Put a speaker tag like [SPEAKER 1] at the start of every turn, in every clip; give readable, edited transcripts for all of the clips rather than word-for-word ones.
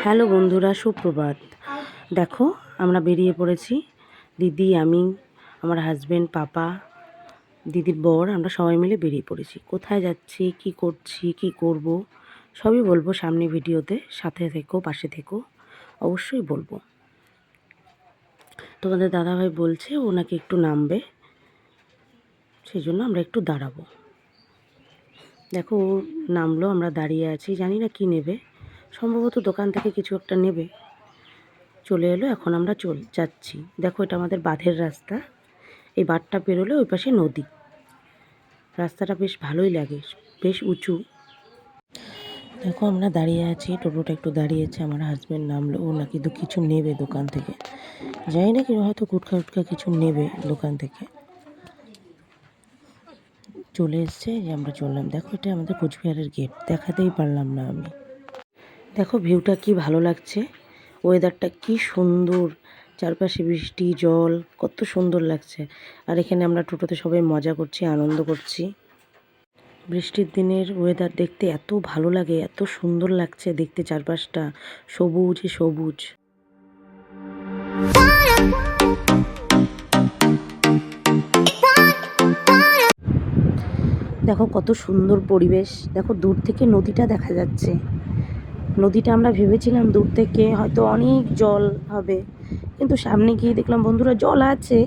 [SPEAKER 1] Hello বন্ধুরা, সুপ্রভাত। দেখো আমরা বেরিয়ে পড়েছি, দিদি, আমি, আমার হাজব্যান্ড, পাপা, দিদির বর, আমরা সবাই মিলে বেরিয়ে পড়েছি। কোথায় যাচ্ছি, কি করছি, কি করব, সবই বলবো সামনে ভিডিওতে। সাথে থেকো, পাশে থেকো, অবশ্যই বলবো। তোমাদের দাদাভাই বলছে ও নাকি একটু নামবে, সেই জন্য আমরা একটু দাঁড়াবো। দেখো ও নামলো, আমরা দাঁড়িয়ে আছি, জানি না কি নেবে, সম্ভবত দোকান থেকে কিছু একটা নেবে। চলে এলো, এখন আমরা যাচ্ছি। দেখো এটা আমাদের বাঁধের রাস্তা, এই বাঁধটা পেরোলে ওই পাশে নদী। রাস্তাটা বেশ ভালোই লাগে, বেশ উঁচু। দেখো আমরা দাঁড়িয়ে আছি, টোটোটা একটু দাঁড়িয়েছে, আমার হাজব্যান্ড নামলো, ও নাকি কিছু নেবে দোকান থেকে, জানি না কি, হয়তো গুটখা কিছু নেবে দোকান থেকে। চলে এসছে, যে আমরা চললাম। দেখো এটা আমাদের কোচবিহারের গেট, দেখাতেই পারলাম না আমি। দেখো ভিউটা কি ভালো লাগছে, ওয়েদারটা কি সুন্দর, চারপাশে বৃষ্টি, জল, কত সুন্দর লাগছে। আর এখানে আমরা টোটোতে সবাই মজা করছি, আনন্দ করছি। বৃষ্টির দিনের ওয়েদার দেখতে এত ভালো লাগে, এত সুন্দর লাগছে দেখতে, চারপাশটা সবুজে সবুজ। দেখো কত সুন্দর পরিবেশ, দেখো দূর থেকে নদীটা দেখা যাচ্ছে। নদীটা আমরা ভেবেছিলাম দূর থেকে হয়তো অনেক জল হবে, কিন্তু সামনে গিয়ে দেখলাম বন্ধুরা জল আছে,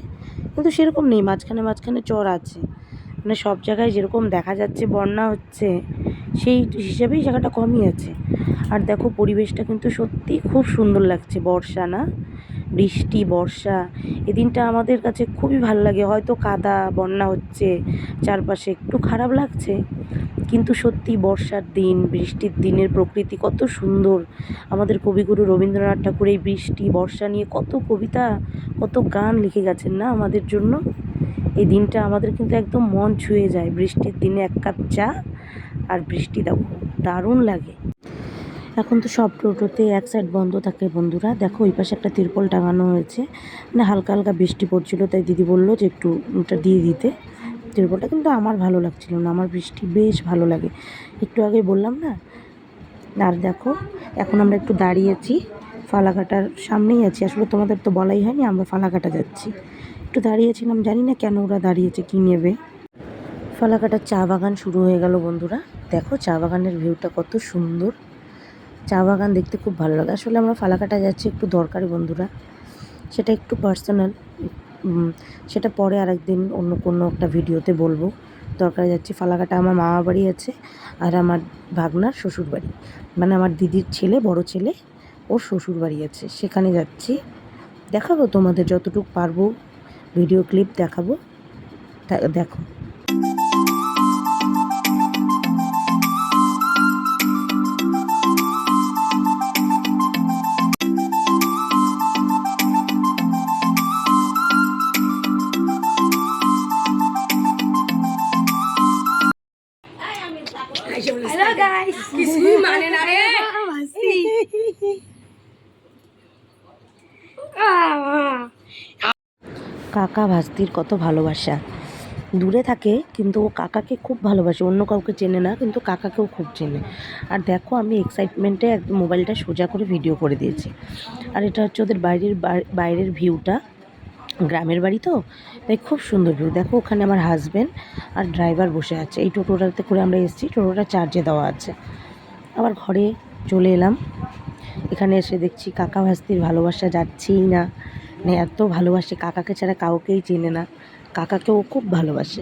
[SPEAKER 1] কিন্তু সেরকম নেই, মাঝখানে মাঝখানে চর আছে। মানে সব জায়গায় যেরকম দেখা যাচ্ছে বন্যা হচ্ছে, সেই হিসাবেই জায়গাটা কমই আছে। আর দেখো পরিবেশটা কিন্তু সত্যি খুব সুন্দর লাগছে, বর্ষা না, বৃষ্টি, বর্ষা, এই দিনটা আমাদের কাছে খুবই ভালো লাগে। হয়তো কাদা, বন্যা হচ্ছে চারপাশে, একটু খারাপ লাগছে, কিন্তু সত্যি বর্ষার দিন, বৃষ্টির দিনের প্রকৃতি কত সুন্দর। আমাদের কবিগুরু রবীন্দ্রনাথ ঠাকুর এই বৃষ্টি, বর্ষা নিয়ে কত কবিতা, কত গান লিখে গেছেন না আমাদের জন্য। এই দিনটা আমাদের কিন্তু একদম মন ছুঁয়ে যায়। বৃষ্টির দিনে এক কাপ চা আর বৃষ্টি, দেখো দারুণ লাগে। এখন তো সব টোটোতে এক সাইড বন্ধ থাকে বন্ধুরা। দেখো ওই পাশে একটা তিরপল টাঙানো হয়েছে, মানে হালকা হালকা বৃষ্টি পড়ছিল, তাই দিদি বললো যে একটু ওটা দিয়ে দিতে তিরপলটা, কিন্তু আমার ভালো লাগছিল না, আমার বৃষ্টি বেশ ভালো লাগে, একটু আগে বললাম না। আর দেখো এখন আমরা একটু দাঁড়িয়েছি, ফালাকাটার সামনেই আছি, আসলে তোমাদের তো বলাই হয়নি, আমরা ফালাকাটা যাচ্ছি। একটু দাঁড়িয়েছিলাম, জানি না কেন ওরা দাঁড়িয়েছে, কী নেবে। ফালাকাটার চা বাগান শুরু হয়ে গেল বন্ধুরা। দেখো চা বাগানের ভিউটা কত সুন্দর, চা বাগান দেখতে খুব ভালো লাগে। আসলে আমরা ফালাকাটা যাচ্ছি একটু দরকারি বন্ধুরা, সেটা একটু পার্সোনাল, সেটা পরে আরেকদিন অন্য কোনো একটা ভিডিওতে বলবো। দরকারে যাচ্ছি, ফালাকাটা আমার মামা বাড়ি আছে, আর আমার ভাগনার শ্বশুর বাড়ি, মানে আমার দিদির ছেলে, বড় ছেলে, ওর শ্বশুর বাড়ি আছে, সেখানে যাচ্ছি। দেখাবো তোমাদের যতটুকু পারবো, ভিডিও ক্লিপ দেখাবো, দেখো।
[SPEAKER 2] हेलो गाइस, किसी माने ना रे मस्ती।
[SPEAKER 1] কাকা ভাস্তির কত ভালোবাসা, দূরে থাকে কিন্তু ও কাকাকে খুব ভালোবাসে, অন্য কাউকে চেনে না, কিন্তু কাকাকেও খুব চেনে। আর দেখো আমি এক্সাইটমেন্টে একদম মোবাইলটা সোজা করে ভিডিও করে দিয়েছি। আর এটা হচ্ছে ওদের বাইরের ভিউটা, গ্রামের বাড়ি তো, তাই খুব সুন্দর ভিউ। দেখো ওখানে আমার হাজব্যান্ড আর ড্রাইভার বসে আছে, এই টোটোটাতে করে আমরা এসেছি, টোটোটা চার্জে দেওয়া আছে। আবার ঘরে চলে এলাম, এখানে এসে দেখছি কাকা ভাস্তির ভালোবাসা যাচ্ছেই না, মানে এত ভালোবাসে, কাকাকে ছাড়া কাউকেই চেনে না, কাকাকে ও খুব ভালোবাসে।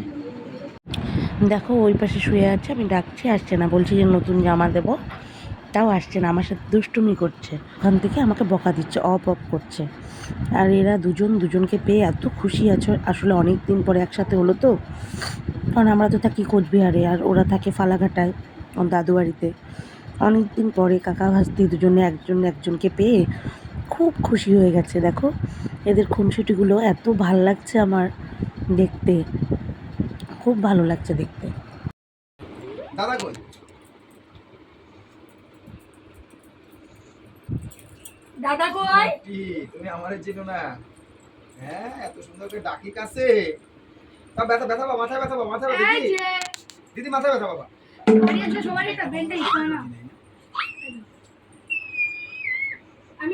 [SPEAKER 1] দেখো ওই পাশে শুয়ে আছে, আমি ডাকছি, আসছে না, বলছি যে নতুন জামা দেবো, তাও আসছে না, আমার সাথে দুষ্টুমি করছে, ওখান থেকে আমাকে বকা দিচ্ছে, অপ করছে। আর এরা দুজনকে পেয়ে এত খুশি আছে, আসলে অনেক দিন পরে একসাথে হলো তো, কারণ আমরা তো থাকি কোচবিহারে আর ওরা থাকে ফালাকাটায় ওর দাদু বাড়িতে। অনেক দিন পরে কাকা ভাস্তি দুজনে একজনকে পেয়ে খুব খুশি হয়ে গেছে। দেখো এদের খুনসুটিগুলো এত ভাল লাগছে আমার দেখতে, খুব ভালো লাগছে দেখতে।
[SPEAKER 3] দাদা কই?
[SPEAKER 2] दादा কই?
[SPEAKER 3] তুমি আমারে চিনো না? হ্যাঁ, এত সুন্দর করে ডাকি কাছে। তা ব্যথা ব্যথা বাবা, মাথায় ব্যথা বাবা, মাথায় ব্যথা
[SPEAKER 2] এই
[SPEAKER 3] দিদি।
[SPEAKER 2] যে
[SPEAKER 3] দিদি মাথায় ব্যথা বাবা।
[SPEAKER 2] আরে আচ্ছা সবাই একটা বেলটা ইচ্ছা না।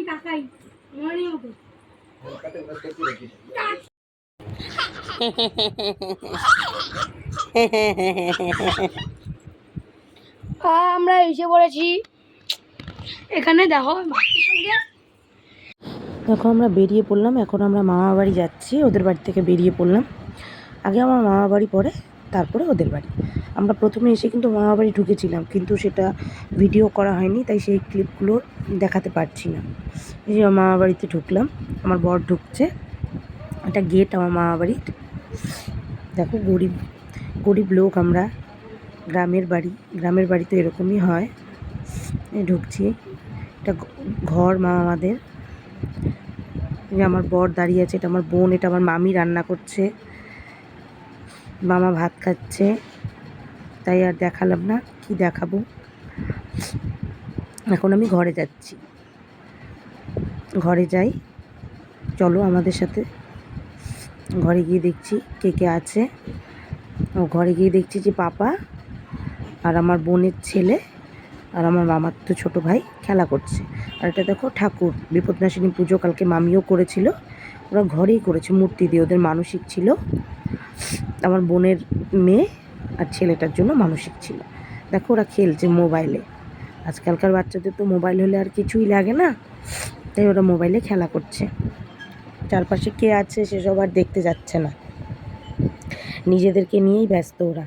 [SPEAKER 2] কাকাই মনে মতো
[SPEAKER 3] কলকাতায় ওরা সত্যি রেখে
[SPEAKER 2] আমরা এসে পড়েছি এখানে দেখো মাটির সঙ্গে
[SPEAKER 1] দেখো আমরা বেরিয়ে পড়লাম, এখন আমরা মামা বাড়ি যাচ্ছি, ওদের বাড়ি থেকে বেরিয়ে পড়লাম। আগে আমার মামা বাড়ি পড়ে, তারপরে ওদের বাড়ি। আমরা প্রথমে এসে কিন্তু মামা বাড়ি ঢুকেছিলাম, কিন্তু সেটা ভিডিও করা হয়নি, তাই সেই ক্লিপগুলো দেখাতে পারছি না। এই যে মামা বাড়িতে ঢুকলাম, আমার বর ঢুকছে, এটা গেট আমার মামা বাড়ির। দেখো গরিব গরিব লোক আমরা, গ্রামের বাড়ি তো এরকমই হয়। ঢুকছি, এটা ঘর মামাদের। যে আমার বর দাঁড়িয়ে আছে, এটা আমার বোন, এটা আমার মামি রান্না করছে, মামা ভাত খাচ্ছে, তাই আর দেখালাম না, কি দেখাবো। এখন আমি ঘরে যাচ্ছি, ঘরে যাই, চলো আমাদের সাথে। ঘরে গিয়ে দেখছি কে কে আছে। ও ঘরে গিয়ে দেখছি যে পাপা আর আমার বোনের ছেলে আর আমার মামার তো ছোটো ভাই খেলা করছে। আর এটা দেখো ঠাকুর, বিপদনাশিনী পুজো কালকে মামিও করেছিল, ওরা ঘরেই করেছে মূর্তি দিয়ে, ওদের মানসিক ছিল। আমার বোনের মেয়ে আর ছেলেটার জন্য মানসিক ছিল। দেখো ওরা খেলছে মোবাইলে, আজকালকার বাচ্চাদের তো মোবাইল হলে আর কিছুই লাগে না, তাই ওরা মোবাইলে খেলা করছে। চারপাশে কে আছে সেসব আর দেখতে যাচ্ছে না, নিজেদেরকে নিয়েই ব্যস্ত ওরা।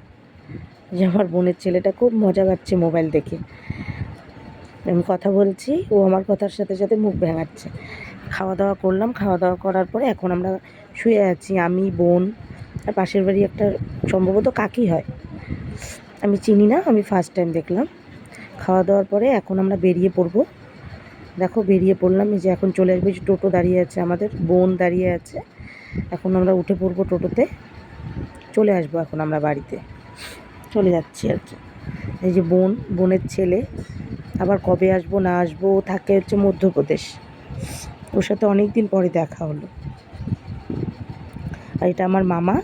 [SPEAKER 1] যে আমার বোনের ছেলেটা খুব মজা পাচ্ছে মোবাইল দেখে, আমি কথা বলছি, ও আমার কথার সাথে সাথে মুখ ভেঙাচ্ছে। খাওয়া দাওয়া করলাম, খাওয়া দাওয়া করার পরে এখন আমরা শুয়ে আছি, আমি, বোন, আর পাশের বাড়ি একটা সম্ভবত কাকি হয়, আমি চিনি না, আমি ফার্স্ট টাইম দেখলাম। খাওয়া দাওয়ার পরে এখন আমরা বেরিয়ে পড়বো। দেখো বেরিয়ে পড়লাম, এই যে এখন চলে আসবে, যে টোটো দাঁড়িয়ে আছে, আমাদের বোন দাঁড়িয়ে আছে, এখন আমরা উঠে পড়বো টোটোতে, চলে আসবো এখন আমরা বাড়িতে, চলে যাচ্ছি আর কি। এই যে বোনের ছেলে, আবার কবে আসবো না আসবো, ও থাকে হচ্ছে মধ্যপ্রদেশ, ওর সাথে অনেক দিন পরে দেখা হলো। আর এটা আমার মামা,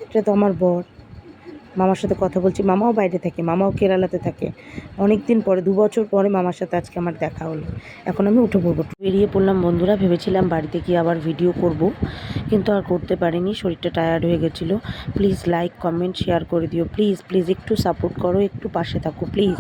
[SPEAKER 1] এটা তো আমার বর, মামার সাথে কথা বলছি, মামাও বাইরে থাকে, মামাও কেরালাতে থাকে, অনেক দিন পরে 2 বছর পরে মামার সাথে আজকে আমার দেখা হলো। এখন আমি উঠে পড়বো, বেরিয়ে পড়লাম বন্ধুরা। ভেবেছিলাম বাড়িতে গিয়ে আবার ভিডিও করব, কিন্তু আর করতে পারিনি, শরীরটা টায়ার্ড হয়ে গেছিলো। প্লিজ লাইক কমেন্ট শেয়ার করে দিও, প্লিজ প্লিজ একটু সাপোর্ট করো, একটু পাশে থাকো প্লিজ।